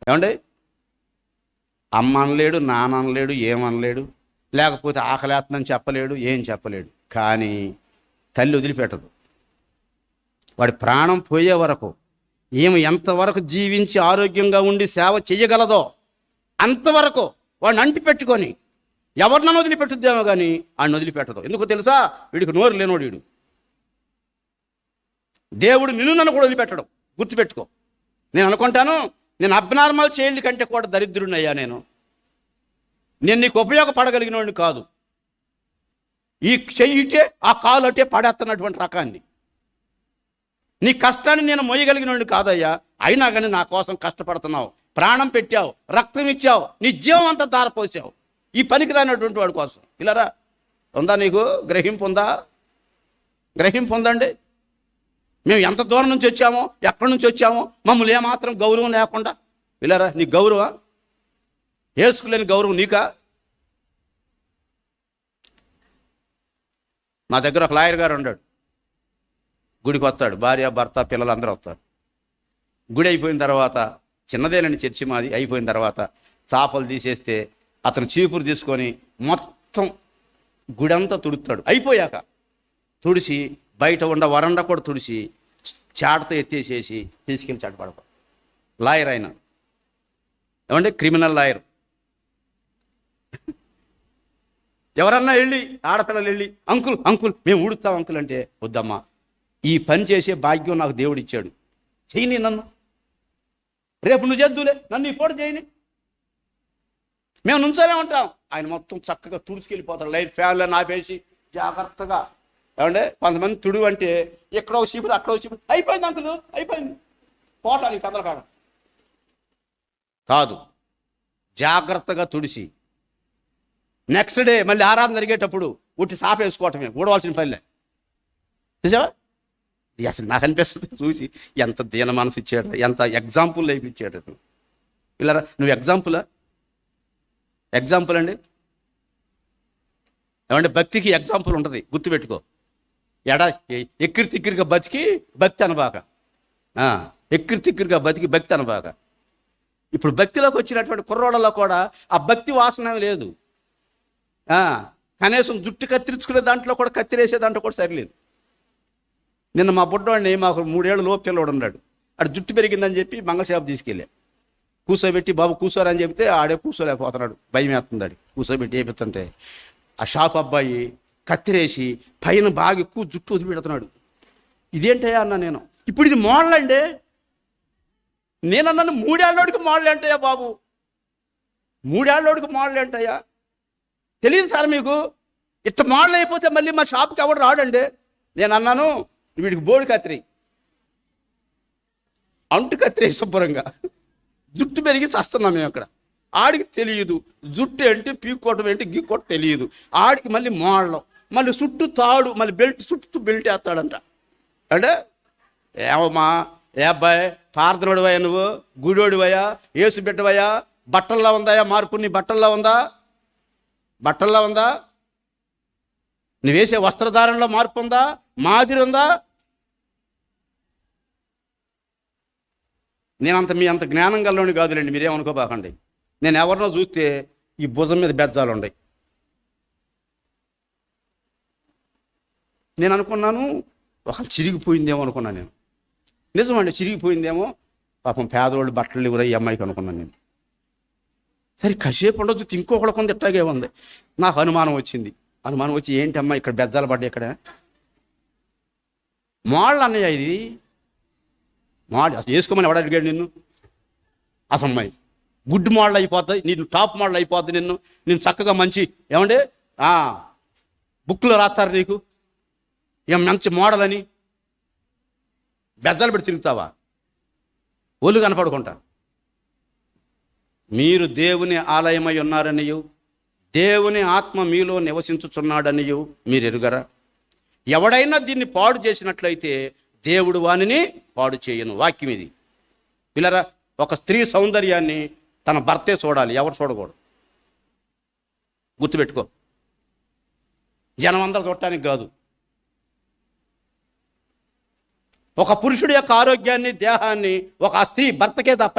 ఏమండి, అమ్మ అనలేడు, నాన్న అనలేడు, ఏమనలేడు, లేకపోతే ఆకలేస్తుందని చెప్పలేడు, ఏం చెప్పలేడు. కానీ తల్లి వదిలిపెట్టదు. వాడి ప్రాణం పోయే వరకు ఈమె ఎంతవరకు జీవించి ఆరోగ్యంగా ఉండి సేవ చేయగలదో అంతవరకు వాడిని అంటి పెట్టుకొని ఎవరినన్నా వదిలిపెట్టుద్దేమో కానీ వాడిని వదిలిపెట్టదు. ఎందుకో తెలుసా? వీడికి నోరు లేనోడు వీడు. దేవుడు నిన్ను నన్ను కూడా వదిలిపెట్టడం గుర్తుపెట్టుకో. నేను అనుకుంటాను, నేను అబ్నార్మల్ చైల్డ్ కంటే కూడా దరిద్రుడినయ్యా. నేను నీకు ఉపయోగపడగలిగిన వాడిని కాదు. ఈ చెయ్యిటే ఆ కాలు అటే పడేస్తున్నటువంటి రకాన్ని. నీ కష్టాన్ని నేను మోయగలిగిన వాడిని కాదయ్యా. అయినా కానీ నా కోసం కష్టపడుతున్నావు, ప్రాణం పెట్టావు, రక్తం ఇచ్చావు, నీ జీవం అంతా దారపోసావు ఈ పనికి రానటువంటి వాడి కోసం. ఇలారా ఉందా నీకు గ్రహింపు? ఉందా? గ్రహింపు ఉందండి. మేము ఎంత దూరం నుంచి వచ్చామో, ఎక్కడి నుంచి వచ్చామో, మమ్మల్ని ఏమాత్రం గౌరవం లేకుండా. ఇలారా నీ గౌరవం వేసుకులేని గౌరవం నీకా? మా దగ్గర ఒక లాయర్ గారు ఉన్నాడు. గుడికి వస్తాడు, భార్య భర్త పిల్లలు అందరూ వస్తారు. గుడి అయిపోయిన తర్వాత, చిన్నదేనండి చర్చి మాది, అయిపోయిన తర్వాత చాపలు తీసేస్తే అతను చీపురు తీసుకొని మొత్తం గుడి అంతా తుడుతాడు. అయిపోయాక తుడిసి బయట ఉన్న వరండా కూడా తుడిసి చాటతో ఎత్తేసేసి తీసుకెళ్ళి చాటపడప. లాయర్ ఆయన, ఏమంటే క్రిమినల్ లాయర్. ఎవరన్నా వెళ్ళి, ఆడపిల్లలు వెళ్ళి, అంకుల్ అంకుల్ మేము ఊడుతాం అంకుల్ అంటే, వద్దమ్మా, ఈ పని చేసే భాగ్యం నాకు దేవుడు ఇచ్చాడు, చెయ్యి నన్ను, రేపు నువ్వు చేద్దులే, నన్ను ఈ పూట చేయని. మేము నుంచోనే ఉంటాం. ఆయన మొత్తం చక్కగా తుడుచుకెళ్ళిపోతాడు. లైట్ ఫ్యాన్లను ఆపేసి జాగ్రత్తగా. ఏమంటే కొంతమంది తుడు అంటే ఎక్కడో చీపురు, అక్కడో చీపురు, అయిపోయింది అంకులు, అయిపోయింది, పోటానికి పెద్దలకాడ కాదు. జాగ్రత్తగా తుడిసి నెక్స్ట్ డే మళ్ళీ ఆరాధన జరిగేటప్పుడు ఉట్టి సాప వేసుకోవటమే, ఊడవలసిన పనిలే. చూసావా? అసలు నాకు అనిపిస్తుంది చూసి, ఎంత దీన మనసు ఇచ్చాడు, ఎంత ఎగ్జాంపుల్ లైఫ్ ఇచ్చాడు. ఇలా నువ్వు ఎగ్జాంపులా? ఎగ్జాంపుల్ అండి. ఏమంటే భక్తికి ఎగ్జాంపుల్ ఉంటుంది, గుర్తుపెట్టుకో. ఎక్కిరి తిక్కిరిగా బతికి భక్తి అనబాక, ఎక్కిరి తిక్కిరిగా బతికి భక్తి అనబాక. ఇప్పుడు భక్తిలోకి వచ్చినటువంటి కుర్రోళ్ళలో కూడా ఆ భక్తి వాసన లేదు. కనీసం జుట్టు కత్తిరించుకునే దాంట్లో కూడా, కత్తిరేసే దాంట్లో కూడా సరిలేదు. నిన్న మా బుడ్డవాడిని, మాకు 3 ఏళ్ళ లోపు పిల్లవాడు ఉన్నాడు, ఆడు జుట్టు పెరిగిందని చెప్పి మంగళషాపు తీసుకెళ్ళా. కూర్చోబెట్టి బాబు కూర్చోరని చెప్తే ఆడే కూర్చోలేకపోతున్నాడు, భయం వేస్తుంది ఆడి. కూర్చోబెట్టి ఏపిస్తుంటే ఆ షాప్ అబ్బాయి కత్తిరేసి పైన బాగా ఎక్కువ జుట్టు వదిలిపెడుతున్నాడు. ఇదేంటయ్యా అన్నా నేను. ఇప్పుడు ఇది మోడల్ అండి. నేనన్నాను 3 ఏళ్ళోడికి మోడల్ ఏంటయ్యా బాబు, 3 ఏళ్ళోడికి మోడల్ ఏంటయ్యా? తెలియదు సార్ మీకు? ఇట్లా మోడల్ అయిపోతే మళ్ళీ మా షాప్కి ఎవడు రాడండి. నేను అన్నాను, వీడికి బోడి కత్తిరి, అంటు కత్తిరి శుభ్రంగా, జుట్టు పెరిగి చస్తున్నాం మేము అక్కడ. ఆడికి తెలియదు జుట్టు ఏంటి, పీక్కోవటం ఏంటి, గీక్కోవటం తెలియదు. ఆడికి మళ్ళీ మోడలం, మళ్ళీ చుట్టూ తాడు, మళ్ళీ బెల్ట్, చుట్టూ బెల్ట్ వేస్తాడంట. అంటే ఏమమ్మా, ఏ అబ్బాయి పార్థనోడివయ్యా, నువ్వు గుడోడివయ్యా, ఏసు బిడ్డవయ్యా, బట్టల్లో ఉందాయా మార్పు? నీ బట్టల్లో ఉందా? బట్టల్లో ఉందా? నువ్వు వేసే వస్త్రధారణలో మార్పు ఉందా? మాదిరి ఉందా? నేనంత మీ అంత జ్ఞానం గల్లోని కాదులేండి, మీరేమనుకోబాకండి. నేను ఎవరినో చూస్తే ఈ భుజం మీద బెజ్జాలు ఉన్నాయి. నేను అనుకున్నాను ఒకళ్ళు చిరిగిపోయిందేమో అనుకున్నాను నేను. నిజమండి, చిరిగిపోయిందేమో, పాపం పేదవాళ్ళు బట్టలు ఇవ్వరా ఈ అమ్మాయికి అనుకున్నాను నేను. సరే కాసేపు ఉండొచ్చు, ఇంకొకళ్ళ కొంత ఇట్లాగే ఉంది. నాకు అనుమానం వచ్చింది. అనుమానం వచ్చి, ఏంటి అమ్మాయి ఇక్కడ బెజ్జాలు పడ్డాయి, ఇక్కడ మోడల్ అన్నయ్య, ఇది మోడల్ అసలు వేసుకోమని ఎవడ అడిగాడు నిన్ను? అసలు అమ్మాయి గుడ్ మోడల్ అయిపోతుంది, నేను టాప్ మోడల్ అయిపోద్ది, నేను చక్కగా మంచి, ఏమంటే బుక్లో రాస్తారు నీకు ఏం మంచి మోడల్ అని. బెజ్జాలు పెట్టి తిరుగుతావా? ఒళ్ళు కనపడుకుంటా. మీరు దేవుని ఆలయమై ఉన్నారనియు, దేవుని ఆత్మ మీలో నివసించుచున్నాడనియు మీరు ఎరుగరా? ఎవడైనా దీన్ని పాడు చేసినట్లయితే దేవుడు వానిని పాడు చేయను. వాక్యం ఇది. పిల్లరా, ఒక స్త్రీ సౌందర్యాన్ని తన భర్తే చూడాలి, ఎవరు చూడకూడదు. గుర్తుపెట్టుకో. జనం అందరూ చూడటానికి కాదు. ఒక పురుషుడి యొక్క ఆరోగ్యాన్ని, దేహాన్ని ఒక స్త్రీ భర్తకే తప్ప